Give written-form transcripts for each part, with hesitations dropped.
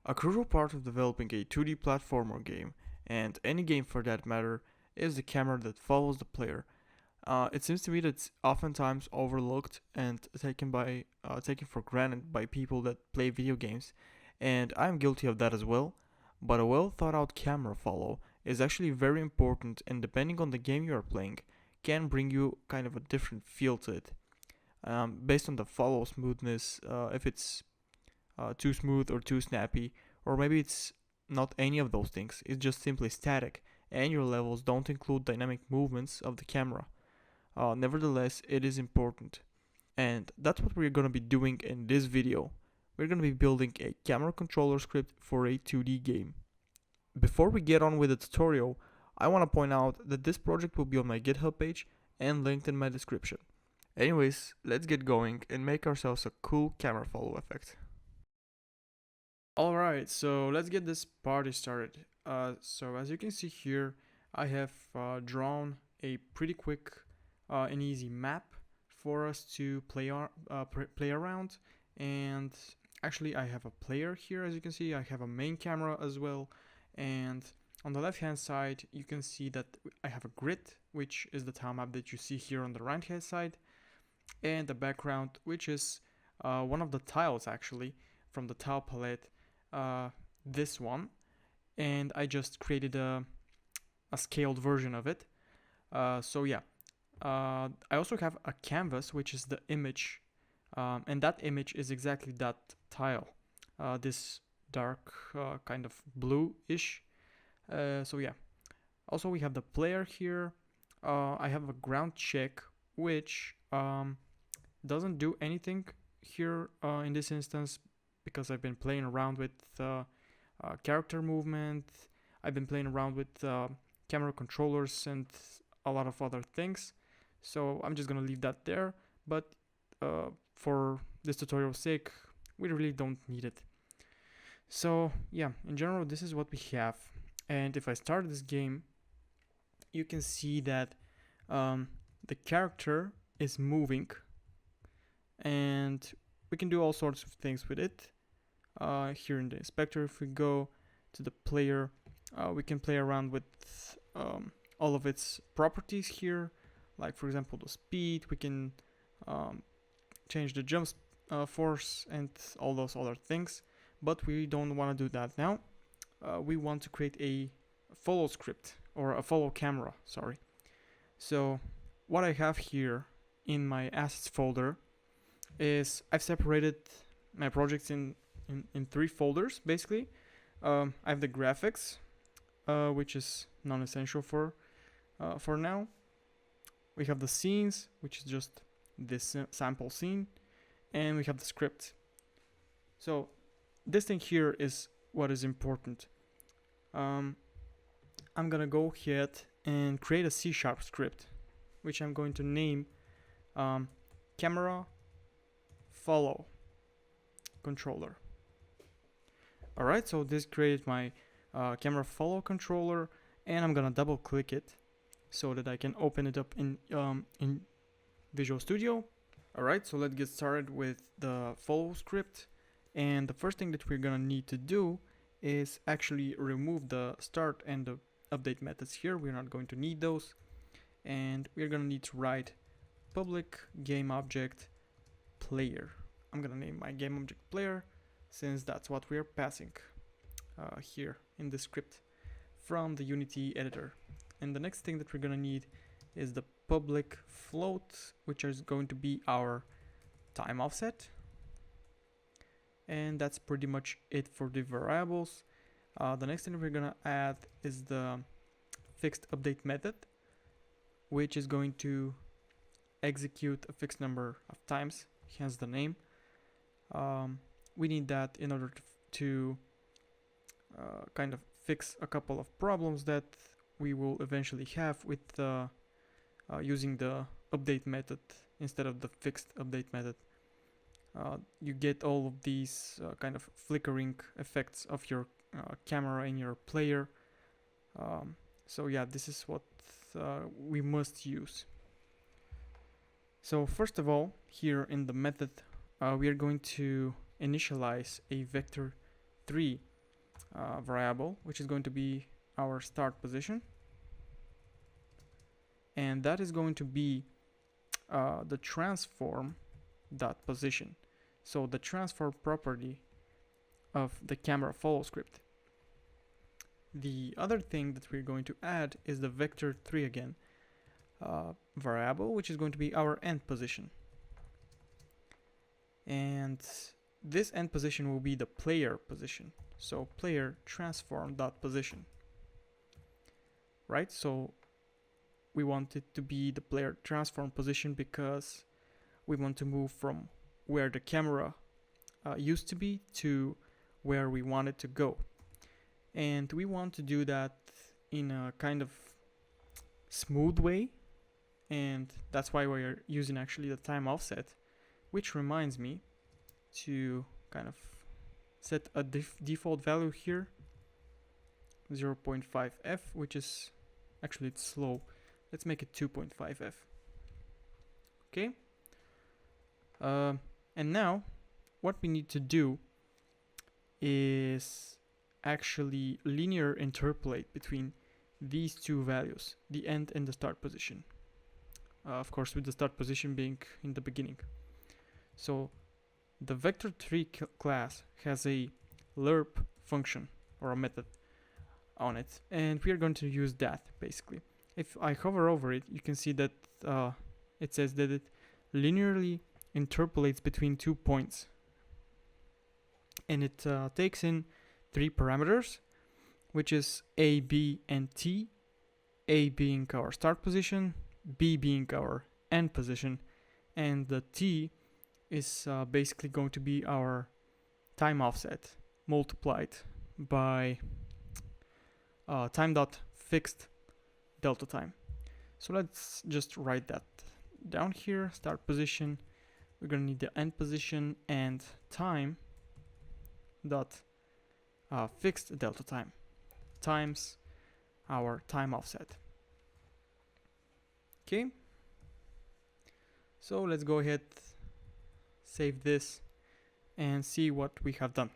A crucial part of developing a 2D platformer game, and any game for that matter, is the camera that follows the player. It seems to me that it's oftentimes overlooked and taken for granted by people that play video games, and I'm guilty of that as well. But a well thought out camera follow is actually very important, and depending on the game you are playing, can bring you kind of a different feel to it. Based on the follow smoothness, if it's too smooth or too snappy, or maybe it's not any of those things, it's just simply static, and your levels don't include dynamic movements of the camera. Nevertheless, it is important. And that's what we're going to be doing in this video. We're going to be building a camera controller script for a 2D game. Before we get on with the tutorial, I want to point out that this project will be on my GitHub page and linked in my description. Anyways, let's get going and make ourselves a cool camera follow effect. Alright, so let's get this party started. So as you can see here, I have drawn a pretty quick and easy map for us to play around. And actually I have a player here, as you can see. I have a main camera as well, and on the left hand side you can see that I have a grid, which is the tile map that you see here on the right hand side, and the background, which is one of the tiles actually from the tile palette, this one, and I just created a scaled version of it. So yeah, I also have a canvas, which is the image, and that image is exactly that tile, this dark kind of blue-ish. So yeah, also we have the player here. I have a ground check, which doesn't do anything here in this instance, because I've been playing around with character movement. I've been playing around with camera controllers and a lot of other things, so I'm just gonna leave that there. But for this tutorial's sake, we really don't need it. So yeah, in general, this is what we have. And if I start this game, you can see that the character is moving, and we can do all sorts of things with it. Here in the inspector, if we go to the player, we can play around with all of its properties here, like for example the speed. We can change the jump force and all those other things, but we don't want to do that now. We want to create a follow script, or a follow camera, sorry. So what I have here in my assets folder is I've separated my projects in 3 folders basically. I have the graphics, which is non-essential for now. We have the scenes, which is just this sample scene, and we have the script. So this thing here is what is important. I'm gonna go ahead and create a C# script, which I'm going to name camera follow controller. Alright, so this created my camera follow controller, and I'm gonna double click it so that I can open it up in Visual Studio. Alright, so let's get started with the follow script. And the first thing that we're gonna need to do is actually remove the start and the update methods here. We're not going to need those, and we're gonna need to write public game object player. I'm gonna name my game object player, since that's what we're passing here in the script from the Unity editor. And the next thing that we're gonna need is the public float, which is going to be our time offset. And that's pretty much it for the variables. The next thing we're gonna add is the fixed update method, which is going to execute a fixed number of times, hence the name. We need that in order to kind of fix a couple of problems that we will eventually have with using the update method instead of the fixed update method. You get all of these kind of flickering effects of your camera in your player. So yeah, this is what we must use. So first of all, here in the method, we are going to initialize a vector 3 variable, which is going to be our start position, and that is going to be the transform dot position. So the transform property of the camera follow script. The other thing that we're going to add is the vector3 again variable, which is going to be our end position. And this end position will be the player position. So player transform dot position. Right? So we want it to be the player transform position because we want to move from where the camera used to be to where we want it to go. And we want to do that in a kind of smooth way, and that's why we're using actually the time offset, which reminds me to kind of set a default value here, 0.5f, which is actually it's slow. Let's make it 2.5f. Okay. And now what we need to do is actually linear interpolate between these two values, the end and the start position. Of course, with the start position being in the beginning. So the vector3 class has a lerp function or a method on it, and we are going to use that basically. If I hover over it, you can see that it says that it linearly interpolates between 2 points, and it takes in 3 parameters, which is A, B, and T. A being our start position, B being our end position, and the T is basically going to be our time offset multiplied by time dot fixed delta time. So let's just write that down here. Start position, we're gonna need the end position, and time dot fixed delta time times our time offset. Okay, so let's go ahead, save this, and see what we have done.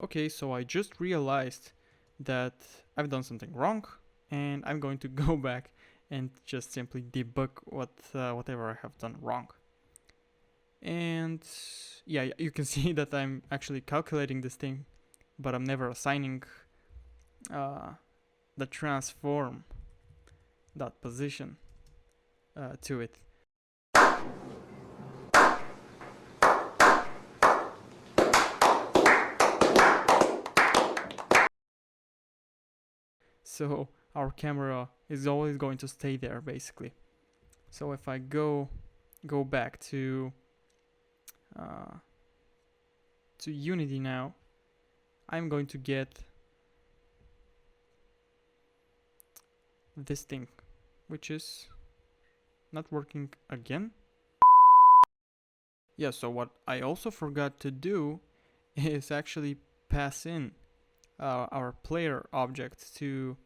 Okay, so I just realized that I've done something wrong, and I'm going to go back and just simply debug whatever I have done wrong. And yeah, you can see that I'm actually calculating this thing, but I'm never assigning the transform dot position to it. So our camera is always going to stay there basically. So if I go back to Unity now, I'm going to get this thing, which is not working again. Yeah, so what I also forgot to do is actually pass in our player object to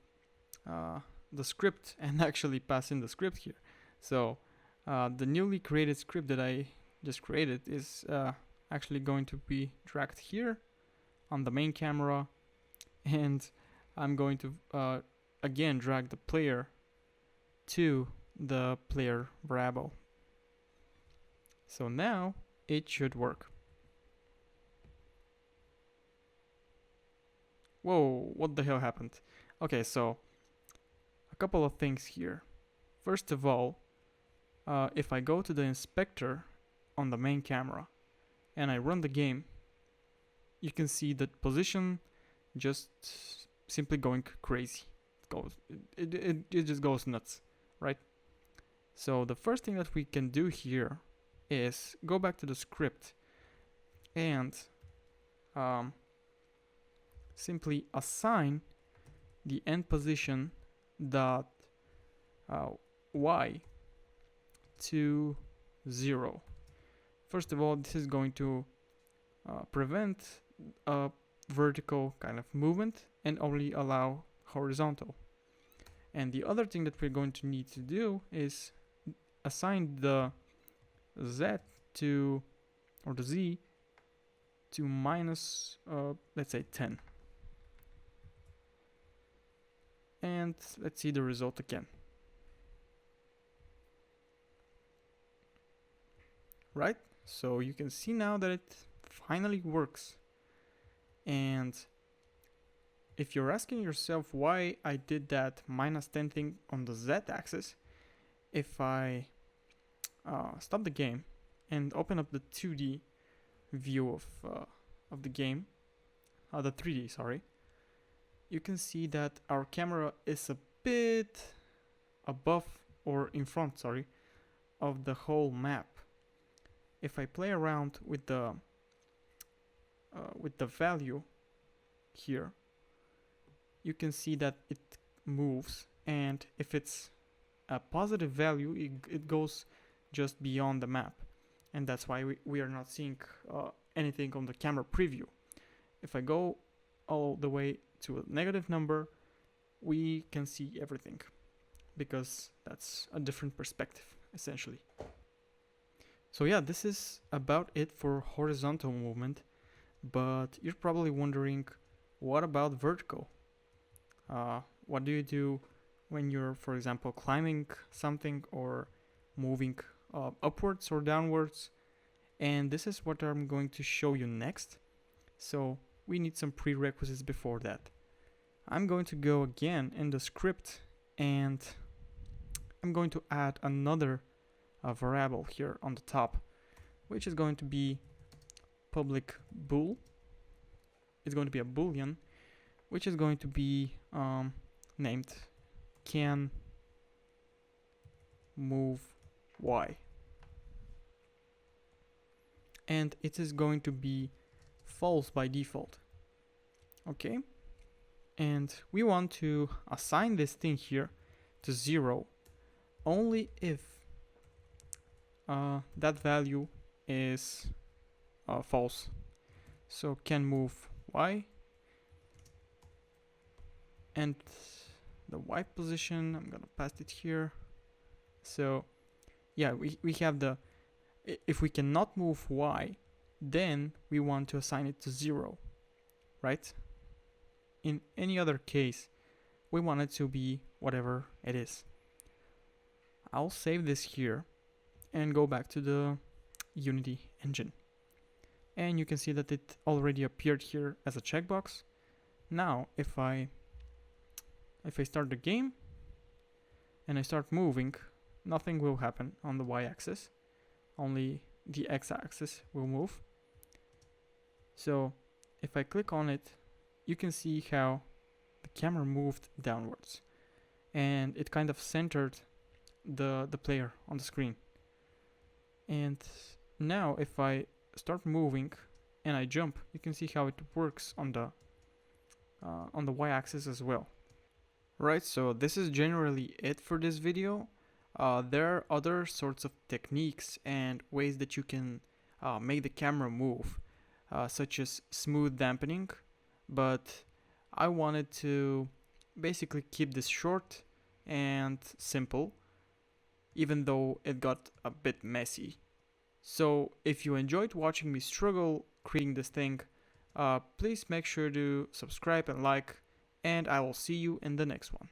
the script and actually pass in the script here. So the newly created script that I just created is actually going to be dragged here on the main camera, and I'm going to again drag the player to the player variable. So now it should work. Whoa, what the hell happened? Okay, so a couple of things here. First of all, if I go to the inspector on the main camera and I run the game, you can see that position just simply going crazy. It just goes nuts, right? So the first thing that we can do here is go back to the script and simply assign the end position dot y to 0. First of all, this is going to prevent a vertical kind of movement and only allow horizontal. And the other thing that we're going to need to do is assign the z to, or the Z to minus, let's say 10. And let's see the result again. Right? So you can see now that it finally works. And if you're asking yourself why I did that minus 10 thing on the Z axis, if I stop the game and open up the 2D view of the game, the 3D, sorry, you can see that our camera is a bit above or in front, sorry, of the whole map. If I play around with the value here, you can see that it moves, and if it's a positive value, it goes just beyond the map, and that's why we are not seeing anything on the camera preview. If I go all the way to a negative number, we can see everything, because that's a different perspective, essentially. So yeah, this is about it for horizontal movement, but you're probably wondering, what about vertical? What do you do when you're, for example, climbing something or moving upwards or downwards? And this is what I'm going to show you next. So we need some prerequisites before that. I'm going to go again in the script, and I'm going to add another variable here on the top, which is going to be public bool. It's going to be a boolean, which is going to be named can move y, and it is going to be false by default. Okay, and we want to assign this thing here to 0 only if that value is false. So can move y, and the y position, I'm gonna pass it here. So yeah, we have the, if we cannot move y, then we want to assign it to 0, right? In any other case, we want it to be whatever it is. I'll save this here and go back to the Unity engine. And you can see that it already appeared here as a checkbox. Now, if I start the game and I start moving, nothing will happen on the y-axis. Only the x-axis will move. So if I click on it, you can see how the camera moved downwards, and it kind of centered the player on the screen. And now if I start moving and I jump, you can see how it works on the y-axis as well. Right, so this is generally it for this video. There are other sorts of techniques and ways that you can make the camera move, such as smooth dampening, but I wanted to basically keep this short and simple, even though it got a bit messy. So if you enjoyed watching me struggle creating this thing, please make sure to subscribe and like, and I will see you in the next one.